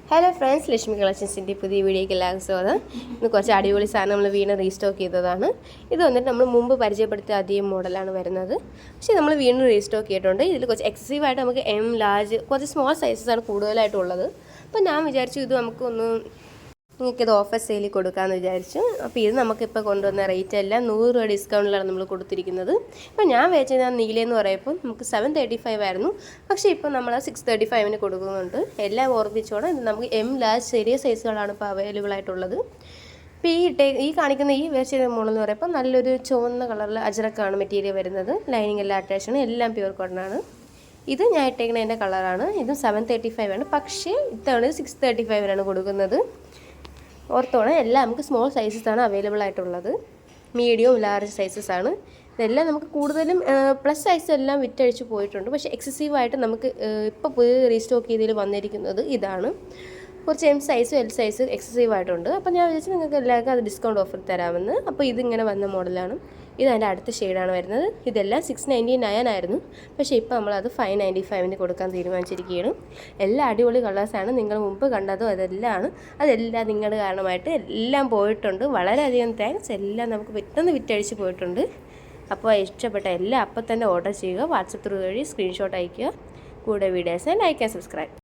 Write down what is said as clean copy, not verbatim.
Hello friends, Lakshmi കളക്ഷൻസിൻ്റെ പുതിയ വീഡിയോയ്ക്ക് എല്ലാവർക്കും സ്വാഗതം. ഇന്ന് കുറച്ച് അടിപൊളി സാധനം നമ്മൾ വീണ്ടും റീസ്റ്റോക്ക് ചെയ്തതാണ്. ഇത് വന്നിട്ട് നമ്മൾ മുമ്പ് പരിചയപ്പെടുത്തിയ അധികം മോഡലാണ് വരുന്നത്. പക്ഷേ നമ്മൾ വീണ്ടും റീസ്റ്റോക്ക് ചെയ്തിട്ടുണ്ട്. ഇതിൽ കുറച്ച് എക്സസീവായിട്ട് നമുക്ക് എം, ലാർജ്, കുറച്ച് സ്മോൾ സൈസസാണ് കൂടുതലായിട്ടുള്ളത്. അപ്പോൾ ഞാൻ വിചാരിച്ചു ഇത് നമുക്കൊന്ന് നിങ്ങൾക്കിത് ഓഫർ സെയിലിൽ കൊടുക്കാമെന്ന് വിചാരിച്ചു. അപ്പോൾ ഇത് നമുക്കിപ്പോൾ കൊണ്ടുവന്ന റേറ്റ് എല്ലാം 100 രൂപ ഡിസ്കൗണ്ടിലാണ് നമ്മൾ കൊടുത്തിരിക്കുന്നത്. ഇപ്പോൾ ഞാൻ വെച്ചത് നീലയെന്ന് പറയുമ്പോൾ നമുക്ക് 735 ആയിരുന്നു. പക്ഷേ ഇപ്പോൾ നമ്മൾ 635 കൊടുക്കുന്നുണ്ട്. എല്ലാം ഓർമ്മിച്ചോടെ ഇത് നമുക്ക് എം, ലാർജ്, ചെറിയ സൈസുകളാണ് ഇപ്പോൾ അവൈലബിൾ ആയിട്ടുള്ളത്. ഇപ്പോൾ ഈ കാണിക്കുന്ന ഈ വേസ്റ്റ് മോളെന്ന് പറയുമ്പോൾ നല്ലൊരു ചുവന്ന കളറിൽ അജറക്കാണ് മെറ്റീരിയൽ വരുന്നത്. ലൈനിങ് എല്ലാം അറ്റാച്ചാണ്, എല്ലാം പ്യൂർ കോട്ടനാണ്. ഇത് ഞാൻ ഇട്ടേക്കുന്ന എൻ്റെ കളറാണ്. ഇതും 735 ആണ്. പക്ഷേ ഇത്തവണ 635 കൊടുക്കുന്നത്. ഓർത്തോണം, എല്ലാം നമുക്ക് സ്മോൾ സൈസസാണ് അവൈലബിൾ ആയിട്ടുള്ളത്. മീഡിയം, ലാർജ് സൈസസാണ്. ഇതെല്ലാം നമുക്ക് കൂടുതലും പ്ലസ് സൈസ് എല്ലാം വിറ്റഴിച്ച് പോയിട്ടുണ്ട്. പക്ഷേ എക്സസീവായിട്ട് നമുക്ക് ഇപ്പോൾ പുതിയ റീസ്റ്റോക്ക് ചെയ്തതിൽ വന്നിരിക്കുന്നത് ഇതാണ്. കുറച്ച് എം സൈസും എൽ സൈസ് എക്സസീവായിട്ടുണ്ട്. അപ്പോൾ ഞാൻ വിചാരിച്ചു നിങ്ങൾക്ക് എല്ലാവർക്കും അത് ഡിസ്കൗണ്ട് ഓഫർ തരാമെന്ന്. അപ്പോൾ ഇതിങ്ങനെ വന്ന മോഡലാണ്. ഇത് അതിൻ്റെ അടുത്ത ഷെയ്ഡാണ് വരുന്നത്. ഇതെല്ലാം 699 ആയിരുന്നു. പക്ഷേ ഇപ്പോൾ നമ്മളത് 595 കൊടുക്കാൻ തീരുമാനിച്ചിരിക്കുകയാണ്. എല്ലാ അടിപൊളി കളേഴ്സാണ്. നിങ്ങൾ മുമ്പ് കണ്ടതും അതെല്ലാം നിങ്ങളുടെ കാരണമായിട്ട് എല്ലാം പോയിട്ടുണ്ട്. വളരെയധികം താങ്ക്സ്. എല്ലാം നമുക്ക് പെട്ടെന്ന് വിറ്റഴിച്ച് പോയിട്ടുണ്ട്. അപ്പോൾ ഇഷ്ടപ്പെട്ട എല്ലാം അപ്പം തന്നെ ഓർഡർ ചെയ്യുക. വാട്സപ്പ് ത്രൂ വഴി സ്ക്രീൻഷോട്ട് അയയ്ക്കുക. കൂടെ വീഡിയോസിനെ ലൈക്ക് ആൻഡ് സബ്സ്ക്രൈബ്.